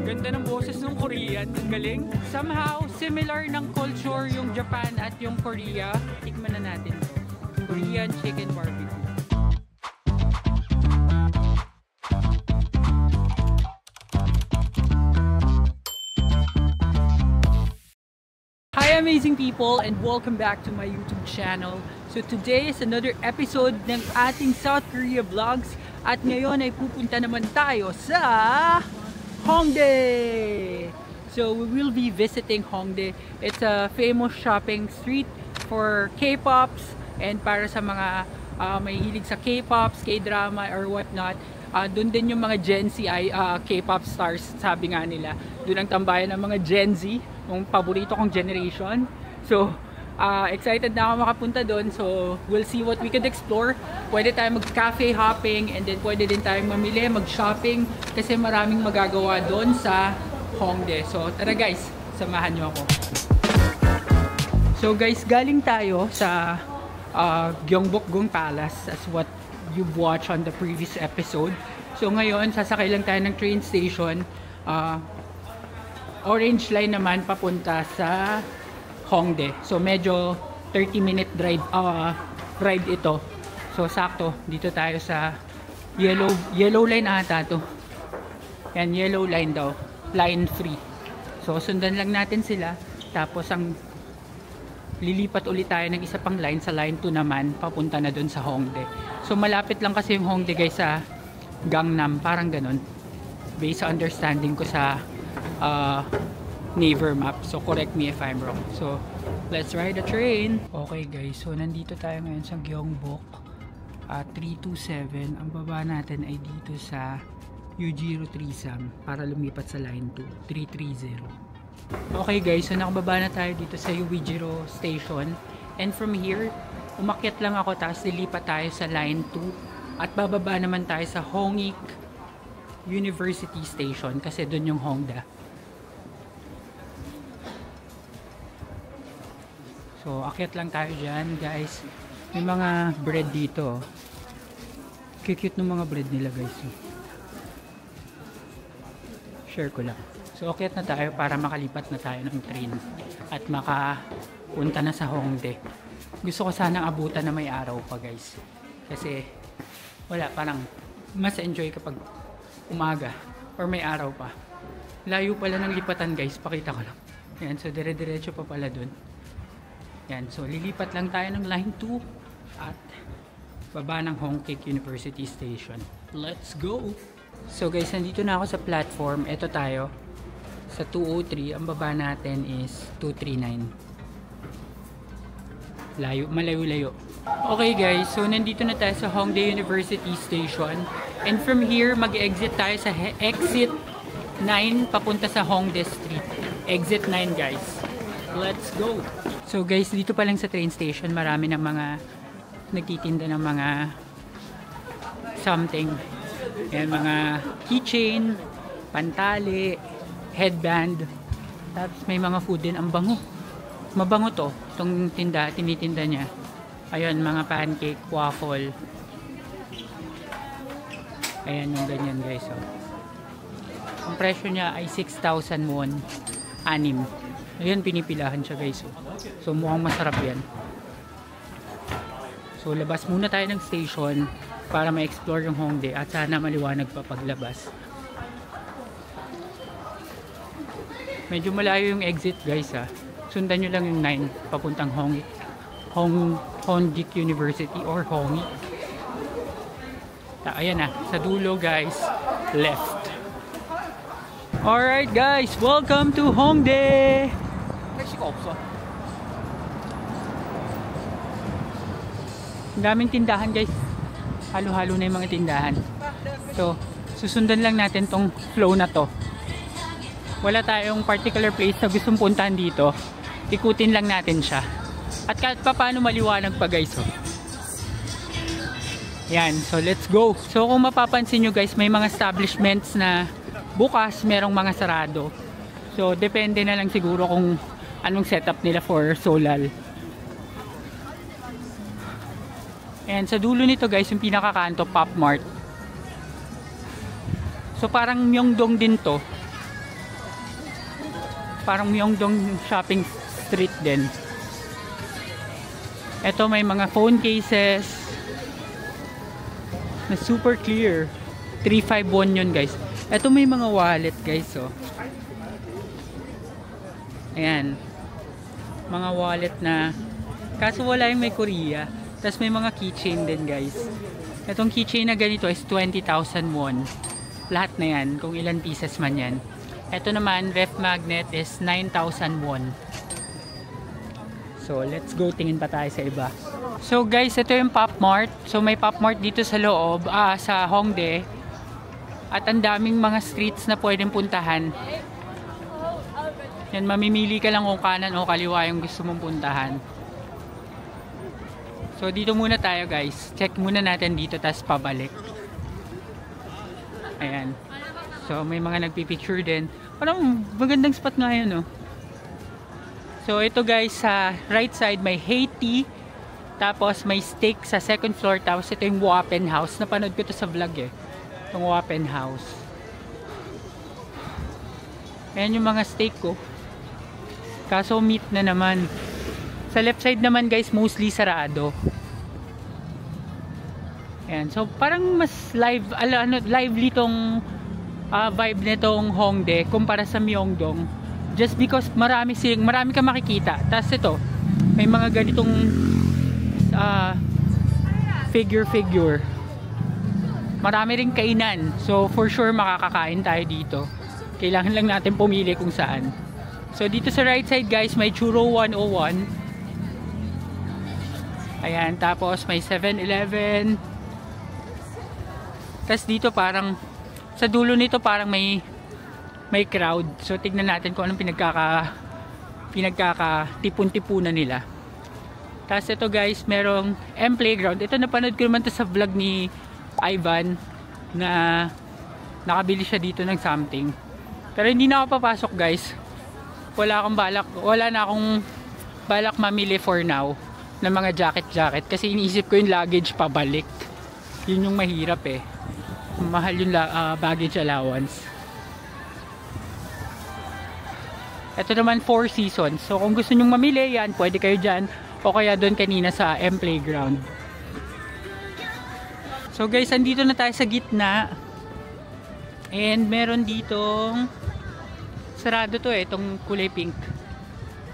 Ganda ng boses ng Korean. Ang galing. Somehow, similar ng culture yung Japan at yung Korea. Tikman na natin to. Korean chicken barbecue. Hi amazing people and welcome back to my YouTube channel. So today is another episode ng ating South Korea vlogs. At ngayon ay pupunta naman tayo sa Hongdae! So we will be visiting Hongdae. It's a famous shopping street for K-pops and para sa mga may hilig sa K-pops, K-drama or whatnot. Doon din yung mga Gen Z ay K-pop stars, sabi nga nila. Doon ang tambayan ng mga Gen Z, yung paborito kong generation. So excited na ako makapunta doon. So we'll see what we could explore. Pwede tayo mag-cafe hopping and then pwede din tayong mamili, mag-shopping kasi maraming magagawa doon sa Hongdae. So tara guys, samahan nyo ako. So guys, galing tayo sa Gyeongbokgung Palace as what you've watched on the previous episode. So ngayon, sasakay lang tayo ng train station. Orange line naman papunta sa Hongdae. So medyo 30-minute ride ito. So sakto, dito tayo sa yellow line ata to. Yan, yellow line daw. Line free. So sundan lang natin sila. Tapos ang lilipat ulit tayo ng isa pang line sa line 2 naman papunta na dun sa Hongdae. So malapit lang kasi yung Hongdae guys sa Gangnam, parang ganun. Based sa understanding ko sa Naver map. So correct me if I'm wrong. So let's ride the train. Okay guys, so nandito tayo ngayon sa Gyeongbok 327. Ang baba natin ay dito sa Yujiro Trisang para lumipat sa line 2 330. Okay guys, so nakababa na tayo dito sa Yujiro Station. And from here, umakyat lang ako tapos lilipat tayo sa line 2 at bababa naman tayo sa Hongik University Station kasi doon yung Hongdae. So, akyat lang tayo dyan, guys. May mga bread dito. Cute ng mga bread nila, guys. Share ko lang. So, akyat na tayo para makalipat na tayo ng train at makapunta na sa Hongdae. Gusto ko sanang abutan na may araw pa, guys. Kasi, wala, parang mas enjoy kapag umaga or may araw pa. Layo pala ng lipatan, guys. Pakita ko lang. Yan, so dire-diretso pa pala dun. Yan, so lilipat lang tayo ng line 2 at baba ng Hongik University Station. Let's go! So guys, nandito na ako sa platform. Ito tayo sa 203. Ang baba natin is 239. Malayo-layo. Okay guys, so nandito na tayo sa Hongdae University Station. And from here, mag-exit tayo sa exit 9 papunta sa Hongdae Street. Exit 9 guys. Let's go! So guys, dito pa lang sa train station, marami ng mga nagtitinda ng mga something. Yan, mga keychain, pantali, headband. Tapos may mga food din. Ang bango. Mabango to. Itong tinitinda niya. Ayun, mga pancake, waffle. Ayan yung ganyan guys. Oh. Ang presyo niya ay 6,000 won. 6. Ayan, pinipilahan siya guys. So mukhang masarap yan. So labas muna tayo ng station para ma-explore yung Hongdae at sana maliwanag pa paglabas. Medyo malayo yung exit guys ha. Sundan nyo lang yung 9 papuntang Hongik University or Hongik. Ayan na, sa dulo guys, left. Alright guys, welcome to Hongdae! Ang daming tindahan guys. Halo-halo na yung mga tindahan. So, susundan lang natin tong flow na to. Wala tayong particular place na gustong puntahan dito. Ikutin lang natin siya. At kahit pa paano maliwanag pa guys. Oh. Yan, so let's go. So kung mapapansin nyo guys, may mga establishments na bukas, merong mga sarado. So depende na lang siguro kung anong setup nila for Solal. And sa dulo nito guys, yung pinakakanto, Pop Mart. So parang Myeongdong din to. Parang Myeongdong shopping street din. Ito may mga phone cases na super clear. 351 yun guys. Ito may mga wallet guys, oh. Ayan. Mga wallet na, kaso wala yung may Korea. Tapos may mga keychain din guys. Itong keychain na ganito is 20,000 won. Lahat na yan, kung ilan pieces man yan. Ito naman, ref magnet is 9,000 won. So, let's go. Tingin pa tayo sa iba. So, guys, ito yung Pop Mart. So, may Pop Mart dito sa loob, sa Hongdae. At ang daming mga streets na pwedeng puntahan. Yan, mamimili ka lang kung kanan o kaliwa yung gusto mong puntahan. So, dito muna tayo, guys. Check muna natin dito, tas pabalik. Ayan. So, may mga nagpipicture din. Parang magandang spot nga yun, no? So, ito guys, sa right side may Haiti. Tapos, may steak sa second floor. Tapos, ito yung Wapen House. Napanood ko to sa vlog eh. Itong Wapen House. Ayan yung mga steak ko. Kaso, meat na naman. Sa left side naman guys, mostly sarado. Ayan. So, parang mas lively tong vibe nitong Hongdae kumpara sa Myeongdong. Just because marami ka makikita. Tapos ito, may mga ganitong figure. Marami ring kainan. So for sure makakakain tayo dito. Kailangan lang natin pumili kung saan. So dito sa right side guys, may Churro 101. Ayan, tapos may 7-Eleven. Tapos dito parang sa dulo nito parang may crowd. So tignan natin kung anong pinagkakatipon-tipunan nila. Tapos ito guys, merong M Playground. Ito napanood ko naman to sa vlog ni Ivan na nakabili siya dito ng something. Pero hindi na ako papasok guys. Wala na akong balak mamili for now ng mga jacket kasi iniisip ko yung luggage pabalik. Yun yung mahirap eh. Mahal yung baggage allowance. Ito naman 4 Seasons. So kung gusto nyong mamili yan, pwede kayo dyan o kaya doon kanina sa M Playground. So guys, andito na tayo sa gitna. And meron ditong sarado to eh, itong kulay pink.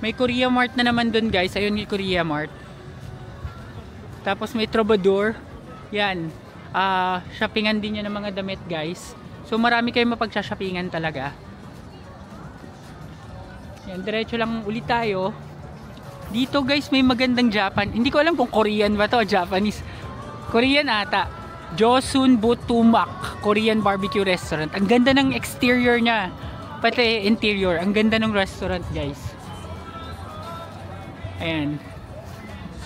May Korea Mart na naman doon guys. Ayun yung Korea Mart. Tapos may Troubadour. Yan. Shoppingan din yan ng mga damit guys. So marami kayong mapagsa-shoppingan talaga. Yan, diretso lang ulit tayo. Dito guys may magandang Japan. Hindi ko alam kung Korean ba to o Japanese. Korean ata. Joseon Butumak Korean Barbecue Restaurant. Ang ganda ng exterior niya. Pati interior. Ang ganda ng restaurant guys. Ayan.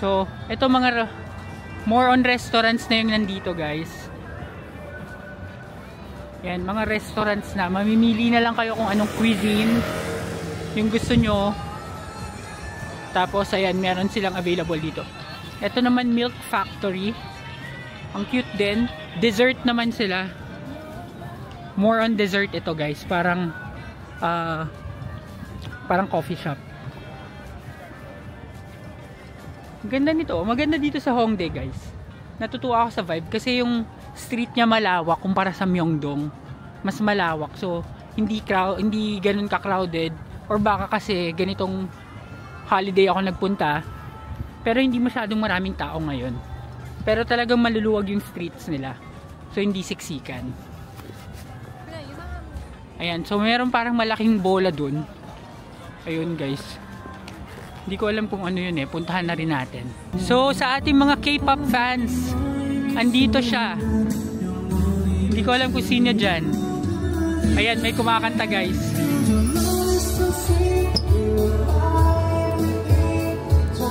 So, ito mga more on restaurants na yung nandito guys. Yan, mga restaurants na. Mamimili na lang kayo kung anong cuisine yung gusto nyo. Tapos ayan, meron silang available dito. Ito naman Milk Factory. Ang cute din. Dessert naman sila. More on dessert ito guys. Parang coffee shop. Ganda nito. Maganda dito sa Hongdae guys. Natutuwa ako sa vibe kasi yung street niya malawak kumpara sa Myeongdong. Mas malawak. So hindi ganun ka-crowded, or baka kasi ganitong holiday ako nagpunta pero hindi masyadong maraming tao ngayon. Pero talagang maluluwag yung streets nila. So hindi siksikan. Ayan, so meron parang malaking bola dun. Ayun guys. Hindi ko alam kung ano yun eh. Puntahan na rin natin. So, sa ating mga K-pop fans, andito siya. Hindi ko alam kung sino dyan. Ayan, may kumakanta guys.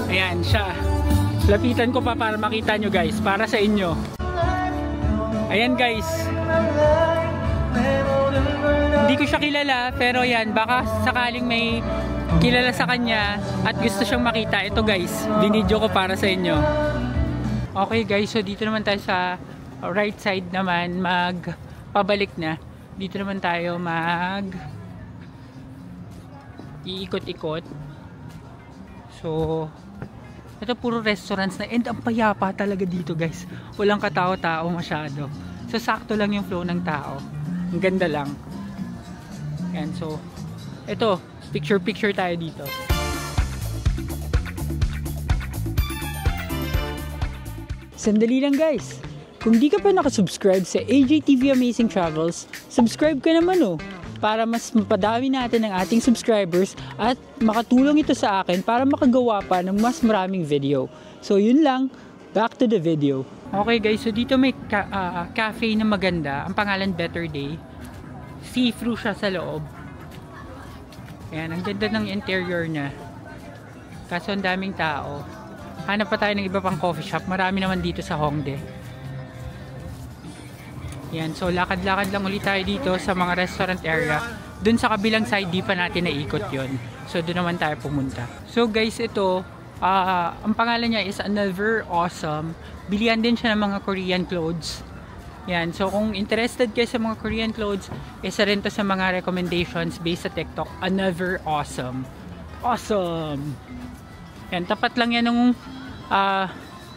Ayan, siya. Lapitan ko pa para makita nyo guys. Para sa inyo. Ayan guys. Hindi ko siya kilala, pero yan, baka sakaling may kilala sa kanya at gusto siyang makita. Ito guys, binidyo ko para sa inyo. Okay guys, so dito naman tayo sa right side naman, pabalik na. Dito naman tayo iikot-ikot. So, ito puro restaurants na, and ang payapa talaga dito guys. Walang katao-tao masyado. So, sakto lang yung flow ng tao. Ang ganda lang. Yan, so, ito, picture-picture tayo dito. Sandali lang guys. Kung di ka pa nakasubscribe sa AJTV Amazing Travels, subscribe ka naman oh. Para mas mapadami natin ang ating subscribers at makatulong ito sa akin para makagawa pa ng mas maraming video. So yun lang, back to the video. Okay guys, so dito may cafe na maganda. Ang pangalan Better Day. See-through siya sa loob. Ayan, ang ganda ng interior niya. Kaso ang daming tao. Hanap pa tayo ng iba pang coffee shop. Marami naman dito sa Hongdae. Yan, so lakad-lakad lang ulit tayo dito sa mga restaurant area. Dun sa kabilang side, di pa natin naikot yon. So doon naman tayo pumunta. So guys, ito, ang pangalan niya is Another Awesome. Bilihan din siya ng mga Korean clothes. Yan, so kung interested kayo sa mga Korean clothes, isa rin to sa mga recommendations based sa TikTok. Another Awesome. Awesome! Yan, tapat lang yan ng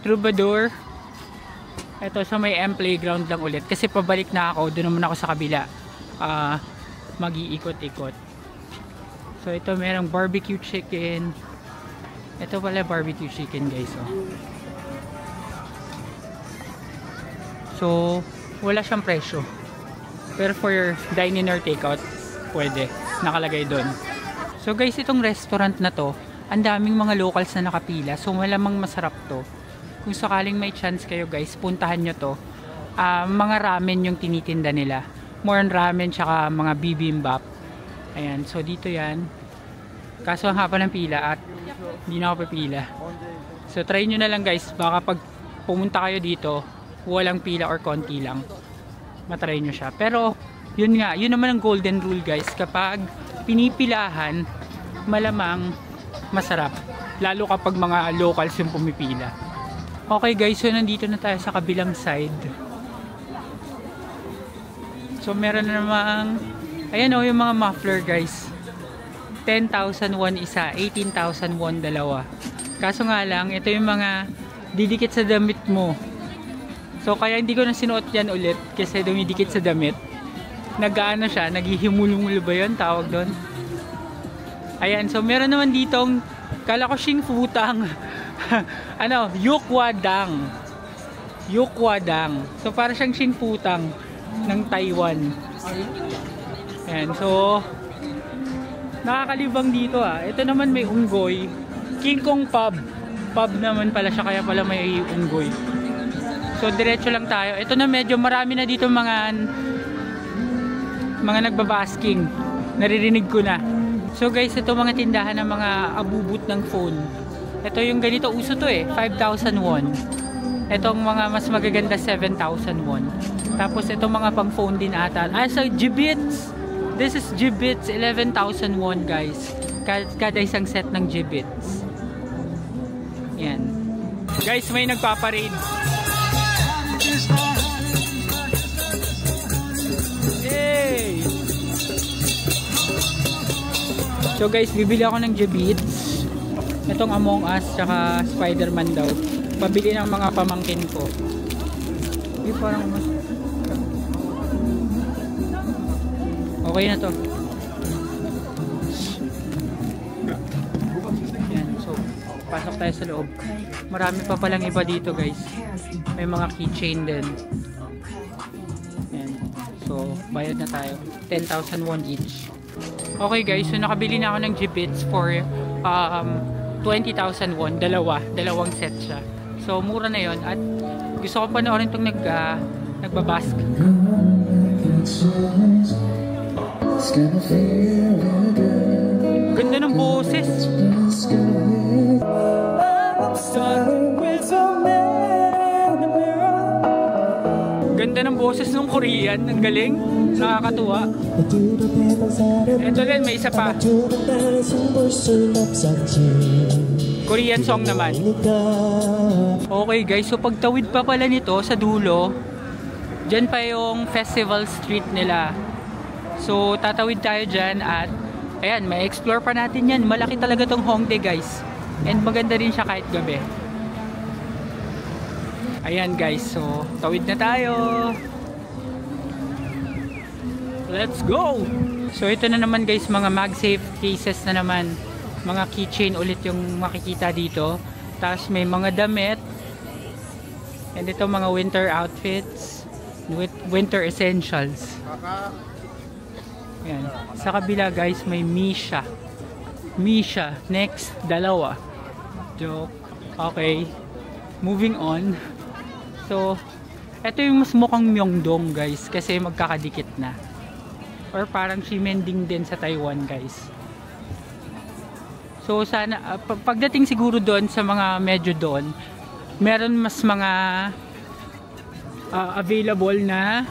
Troubadour. Ito sa may M Playground lang ulit. Kasi pabalik na ako. Doon naman ako sa kabila. Mag-iikot-ikot. So ito merong barbecue chicken. Ito pala barbecue chicken guys. Oh. So wala siyang presyo. Pero for your dine-in or takeout, pwede. Nakalagay doon. So guys, itong restaurant na to, ang daming mga locals na nakapila. So malamang masarap to. Kung sakaling may chance kayo guys, puntahan nyo to. Mga ramen yung tinitinda nila. More on ramen tsaka mga bibimbap. Ayan, so dito yan. Kaso ang haba ng pila at hindi na ako pipila. So try nyo na lang guys. Baka pag pumunta kayo dito, walang pila or konti lang. Matry nyo siya. Pero yun nga, yun naman ang golden rule guys. Kapag pinipilahan, malamang masarap. Lalo kapag mga locals yung pumipila. Okay guys, so nandito na tayo sa kabilang side. So meron na namang, ayan o, yung mga muffler guys. 10,000 won isa, 18,000 won dalawa. Kaso nga lang, ito yung mga didikit sa damit mo. So kaya hindi ko na sinuot yan ulit kasi dumidikit sa damit. Nag-ano siya, naghihimulumul ba yun? Tawag doon. Ayan, so meron naman ditong kalakoshing futang. Ano, yukwadang. Yukwadang. So para siyang shinputang ng Taiwan. Ayan, so nakakalibang dito ah. Ito naman may unggoy. King Kong Pub. Pub naman pala siya, kaya pala may unggoy. So diretso lang tayo. Ito na medyo marami na dito mga nagbabasking. Naririnig ko na. So guys, ito mga tindahan ng mga abubot ng phone. Ito yung ganito, uso to eh, 5,000 won. Itong mga mas magaganda, 7,000 won. Tapos itong mga pang phone din ata. So Jibbitz. This is Jibbitz, 11,000 won guys. Kada isang set ng Jibbitz. Yan. Guys, may nagpaparade. Hey! So guys, bibili ako ng Jibbitz. Itong Among Us tsaka Spider-Man daw. Pabili ng mga pamangkin ko. Ay, parang mas... Okay na to. Yan, so pasok tayo sa loob. Marami pa palang iba dito guys. May mga keychain din. Yan. So bayad na tayo. 10,000 won each. Okay guys, so nakabili na ako ng Jibbitz for 20,000 won, dalawang set siya. So mura na yon at gusto ko panoorin itong nagbabask. Ganda ng boses. Ganda ng boses ng Korean, ang galing, nakakatuwa. Ito din, may isa pa. Korean song naman. Okay guys, so pagtawid pa pala nito sa dulo, dyan pa yung festival street nila. So tatawid tayo dyan at Ayan, may explore pa natin yan. Malaki talaga tong Hongdae guys. And maganda rin siya kahit gabi. Ayan guys, so tawid na tayo. Let's go! So ito na naman guys, mga MagSafe cases na naman. Mga keychain ulit yung makikita dito. Tapos may mga damit. And ito mga winter outfits. Winter essentials. Ayan. Sa kabila guys, may Misha. Misha, next, dalawa. Joke. Okay. Moving on. So, ito yung mas mukhang Myeongdong guys. Kasi magkakadikit na. Or parang Ximending din sa Taiwan guys. So sana pagdating siguro doon sa mga medyo doon, meron mas mga available na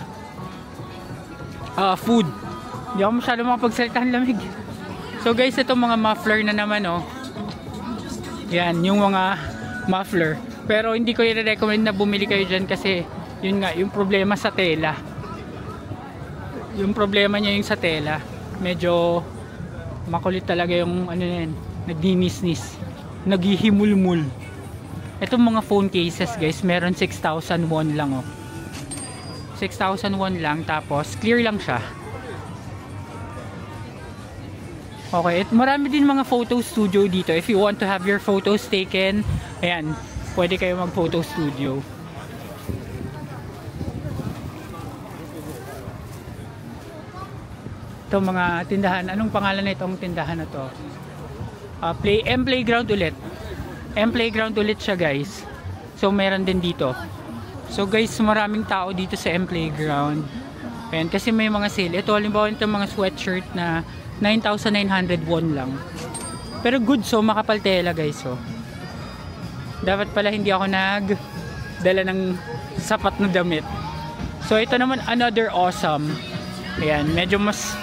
food. Hindi ako masyado makapagsalita, ang lamig. So guys, ito mga muffler na naman oh. Yan, yung mga muffler. Pero hindi ko i-recommend na bumili kayo dyan kasi yun nga, yung problema sa tela. Yung problema niya yung sa tela. Medyo makulit talaga yung ano na yan. Nagdinisnis. Naghihimulmul. Itong mga phone cases guys, meron 6,000 won lang oh. 6,000 won lang, tapos clear lang siya. Okay, marami din mga photo studio dito. If you want to have your photos taken, ayan, pwede kayo mag photo studio. Ito mga tindahan. Anong pangalan na itong tindahan na to? Playground ulit. Playground ulit siya guys. So meron din dito. So guys, maraming tao dito sa Playground. Ayan, kasi may mga sale. Ito halimbawa itong mga sweatshirt na 9,900 won lang. Pero good, so makapal tela guys. So dapat pala hindi ako nagdala ng sapat na damit. So ito naman another awesome. Ayan, medyo mas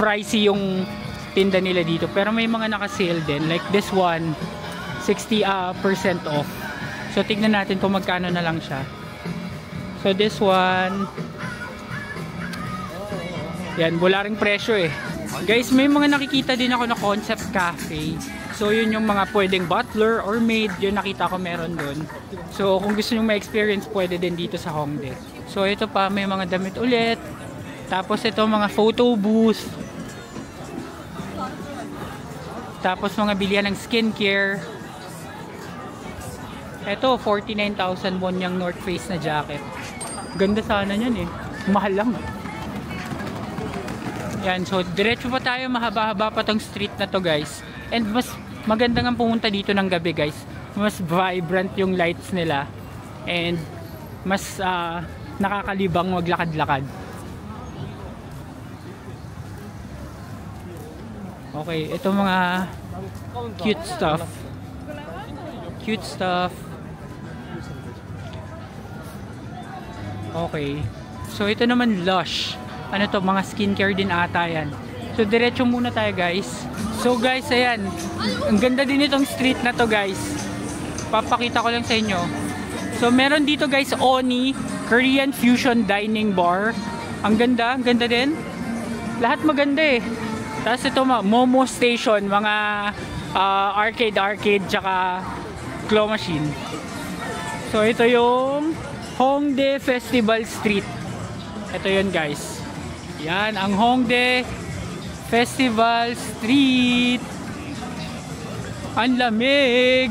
pricey yung tinda nila dito, pero may mga naka-sale din, like this one 60% off. So tignan natin kung magkano na lang siya. So this one, yan, wala ring presyo eh guys. May mga nakikita din ako na concept cafe. So yun yung mga pwedeng butler or maid, yun nakita ko meron dun. So kung gusto nyo ma-experience, pwede din dito sa Hongdae. So ito pa, may mga damit ulit. Tapos ito mga photo booth. Tapos mga bilihan ng skincare. Ito 49,000 won yung North Face na jacket. Ganda sana yan eh. Mahal lang. Yan, so diretso pa tayo, mahaba-haba pa tong street na to guys. And mas maganda nga pumunta dito ng gabi guys. Mas vibrant yung lights nila. And mas nakakalibang maglakad-lakad. Okay, ito mga cute stuff. Cute stuff. Okay. So ito naman Lush. Ano to, mga skincare din ata yan. So diretso muna tayo guys. So guys, ayan. Ang ganda din itong street na to guys. Papakita ko lang sa inyo. So meron dito guys, Oni Korean Fusion Dining Bar. Ang ganda din. Lahat maganda eh. Tapos ito Momo Station, mga arcade tsaka claw machine. So ito yung Hongdae Festival Street. Ito yun guys. Yan ang Hongdae Festival Street. Ang lamig.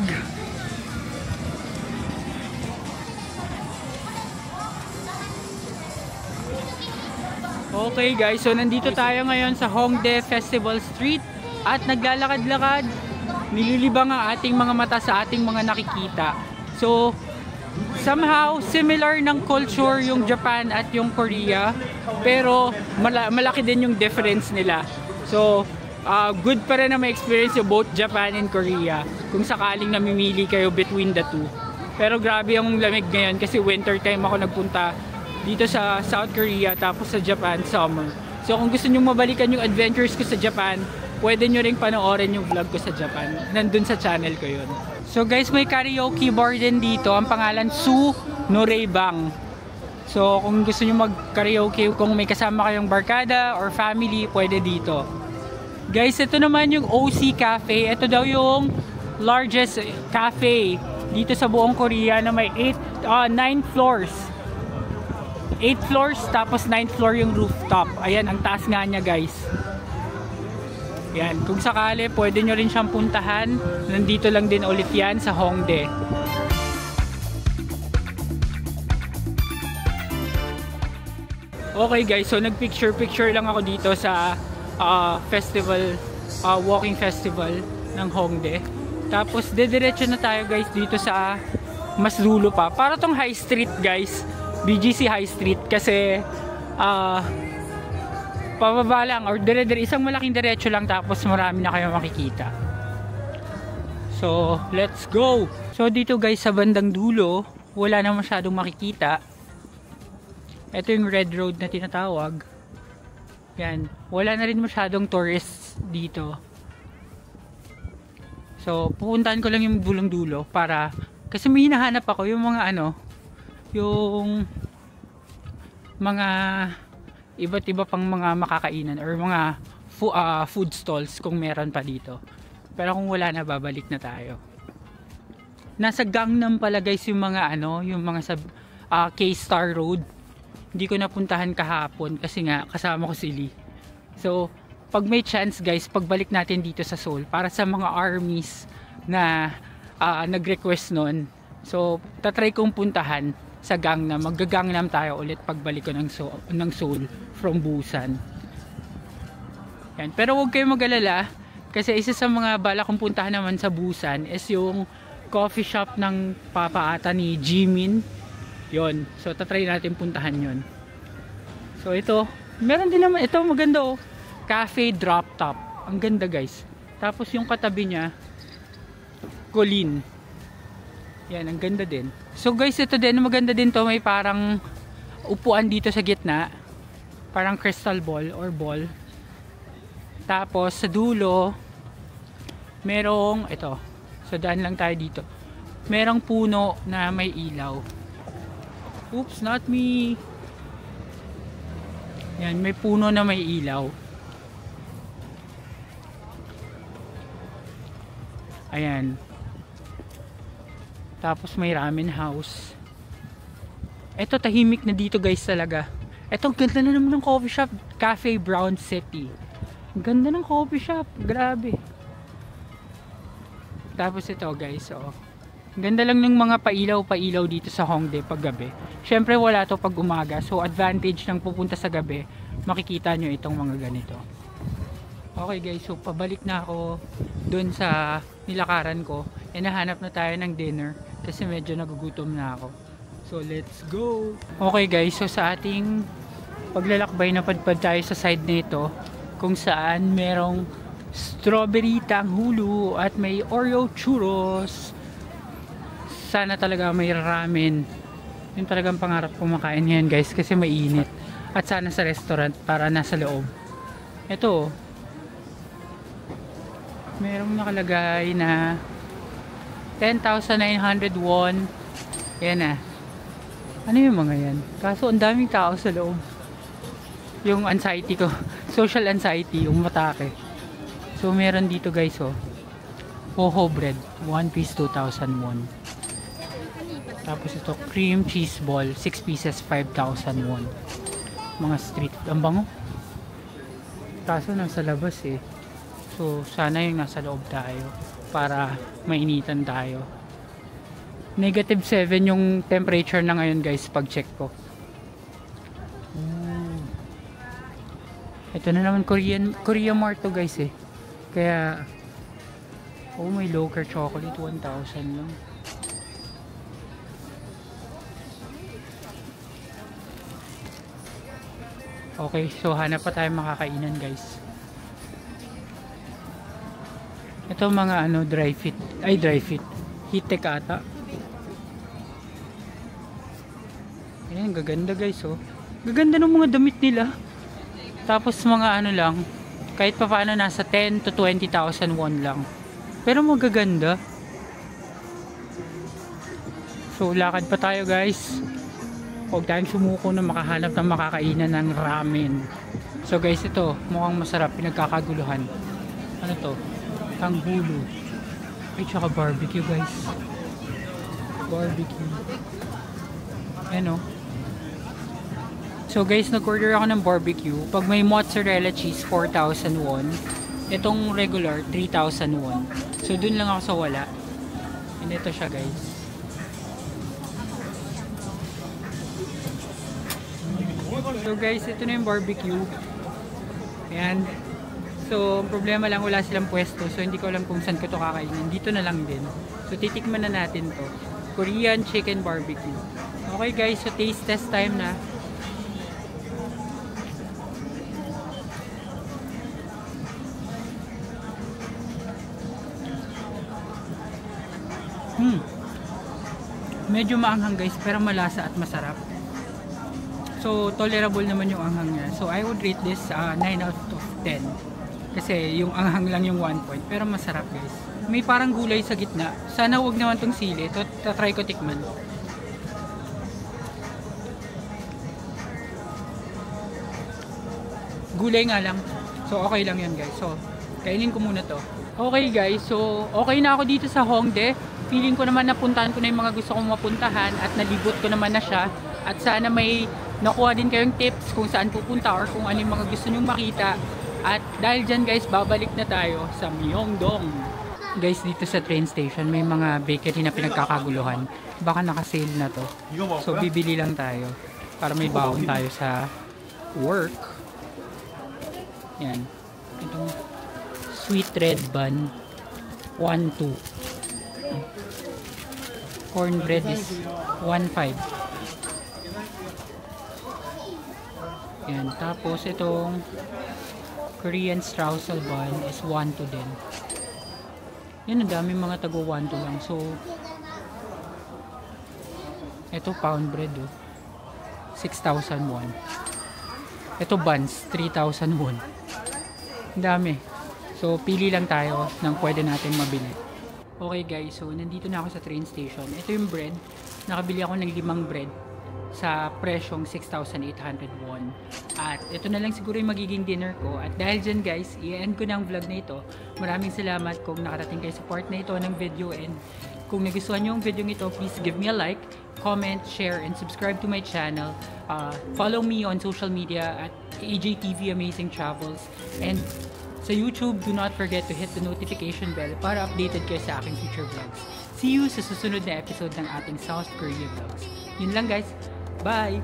Okay guys, so nandito tayo ngayon sa Hongdae Festival Street at naglalakad-lakad. Nililibang ang ating mga mata sa ating mga nakikita. So somehow similar ng culture yung Japan at yung Korea, pero malaki din yung difference nila. So good pa rin na may experience yung both Japan and Korea kung sakaling namimili kayo between the two. Pero grabe yung lamig ngayon kasi winter time ako nagpunta dito sa South Korea, tapos sa Japan summer. So kung gusto nyo mabalikan yung adventures ko sa Japan, pwede nyo ring panoorin yung vlog ko sa Japan. Nandun sa channel ko yun. So guys, may karaoke bar din dito. Ang pangalan Su Noraebang. So kung gusto nyo mag karaoke, kung may kasama kayong barkada or family, pwede dito. Guys, ito naman yung OC Cafe. Ito daw yung largest cafe dito sa buong Korea na may 9 floors. 8 floors tapos 9th floor yung rooftop. Ayan, ang taas nga niya guys. Yan, kung sakali pwede nyo rin siyang puntahan. Nandito lang din ulit yan sa Hongdae. Okay guys, so nagpicture lang ako dito sa festival, walking festival ng Hongdae. Tapos dediretso na tayo guys dito sa mas dulo pa. Para tong High Street guys, BGC High Street, kasi pababa lang or isang malaking diretso lang tapos marami na kayo makikita. So let's go. So dito guys sa bandang dulo wala na masyadong makikita. Ito yung Red Road na tinatawag. Yan, wala na rin masyadong tourists dito. So pupuntahan ko lang yung dulong dulo para, kasi may hinahanap ako yung mga yung mga iba't iba pang mga makakainan or mga food stalls kung meron pa dito. Pero kung wala na, babalik na tayo. Nasa Gangnam pala guys yung mga yung mga sa K-Star Road. Hindi ko napuntahan kahapon kasi nga kasama ko si Lee. So pag may chance guys, pagbalik natin dito sa Seoul para sa mga armies na nag-request nun. So tatry kong puntahan sa Gangnam. Mag-Gangnam tayo ulit pagbalik ko ng Seoul from Busan. Yan. Pero huwag kayong mag-alala kasi isa sa mga bala kong puntahan naman sa Busan is yung coffee shop ng papa ata ni Jimin. Yon. So tatry natin puntahan yon. So ito, meron din naman ito, maganda oh. Cafe Drop Top. Ang ganda guys. Tapos yung katabi niya, Colin. Yan, ang ganda din. So guys, ito din, maganda din to. May parang upuan dito sa gitna. Parang crystal ball or ball. Tapos sa dulo, merong ito. So daan lang tayo dito. Merong puno na may ilaw. Oops, not me. Yan, may puno na may ilaw. Ayan. Tapos may ramen house. Ito, tahimik na dito guys talaga. Ito, ganda na naman ng coffee shop. Cafe Brown City. Ang ganda ng coffee shop. Grabe. Tapos ito guys, oh. Ganda lang ng mga pailaw-pailaw dito sa Hongdae pag gabi. Syempre wala to pag umaga. So advantage ng pupunta sa gabi, makikita nyo itong mga ganito. Okay guys, so pabalik na ako dun sa nilakaran ko. E nahanap na tayo ng dinner kasi medyo nagugutom na ako. So let's go! Okay guys, so sa ating paglalakbay, napadpad tayo sa side nito kung saan merong strawberry tanghulu at may Oreo churros. Sana talaga may ramen. Yung talagang pangarap ko makain ngayon guys kasi mainit. At sana sa restaurant para nasa loob. Ito, merong nakalagay na 10,900 won. Yan na. Ano yung mga yan? Kaso ang daming tao sa loob. Yung anxiety ko, social anxiety, yung matake. So meron dito guys oh, Hoho bread, 1 piece 2,000 won. Tapos ito, cream cheese ball, 6 pieces, 5,000 won. Mga street, ang bango. Kaso nasa labas eh. So sana yung nasa loob tayo para mainitan tayo. -7 yung temperature na ngayon guys pag check ko. Ito na naman Korea Mart to guys eh. Kaya oh, may local chocolate, 1,000 lang. Okay, so hanap pa tayo makakainan guys. Ito mga dry fit. Hitek ata. Ayan, gaganda guys oh. Gaganda ng mga damit nila. Tapos mga lang, kahit pa paano nasa 10 to 20,000 won lang. Pero magaganda. So lakad pa tayo guys. Huwag tayong sumuko na makahanap ng makakainan ng ramen. So guys, ito mukhang masarap, pinagkakaguluhan. Ano to? Tanghulu. Ay, tsaka barbecue guys. Barbecue. Ayan o. So guys, nag-order ako ng barbecue. Pag may mozzarella cheese, 4,000 won. Itong regular, 3,000 won. So dun lang ako sa wala. And ito siya guys. So guys, ito na yung barbecue. Ayan. So, ang problema lang, wala silang pwesto. So, hindi ko alam kung saan ko to kakainin. Dito na lang din. So, titikman na natin to. Korean chicken barbecue. Okay guys, so taste test time na. Medyo maanghang guys, pero malasa at masarap. So, tolerable naman yung anghang niya. So, I would rate this 9 out of 10. Kasi yung anghang lang yung 1 point. Pero masarap guys. May parang gulay sa gitna. Sana wag naman tong sili. Try ko tikman. Gulay nga lang. So okay lang yan guys. So kainin ko muna to. Okay guys. So okay na ako dito sa Hongdae. Feeling ko naman napuntahan ko na yung mga gusto kong mapuntahan. At nalibot ko naman na siya. At sana may nakuha din kayong tips kung saan pupunta or kung ano yung mga gusto nyong makita. At dahil dyan guys, babalik na tayo sa Myeongdong. Guys, dito sa train station, may mga bakery na pinagkakaguluhan. Baka naka-sale na to. So, bibili lang tayo para may baon tayo sa work. Yan. Itong sweet red bun. 1-2. Cornbread is 1-5. Yan. Tapos, itong Korean streusel bun is 1-2 din. Yan, ang dami mga tago 1-2 lang. So, ito pound bread oh. 6,000 won. Ito buns, 3,000 won. Ang dami. So, pili lang tayo ng pwede natin mabili. Okay guys, so nandito na ako sa train station. Ito yung bread. Nakabili ako ng 5 bread sa presyong 6,800 won. At ito na lang siguro yung magiging dinner ko. At dahil dyan guys, i-end ko na ang vlog na ito. Maraming salamat kung nakarating kayo sa part na ito ng video. And kung nagustuhan nyo yung video ito, please give me a like, comment, share, and subscribe to my channel. Follow me on social media at AJTV Amazing Travels. And sa YouTube, do not forget to hit the notification bell para updated kayo sa aking future vlogs. See you sa susunod na episode ng ating South Korea vlogs. Yun lang guys. Bye!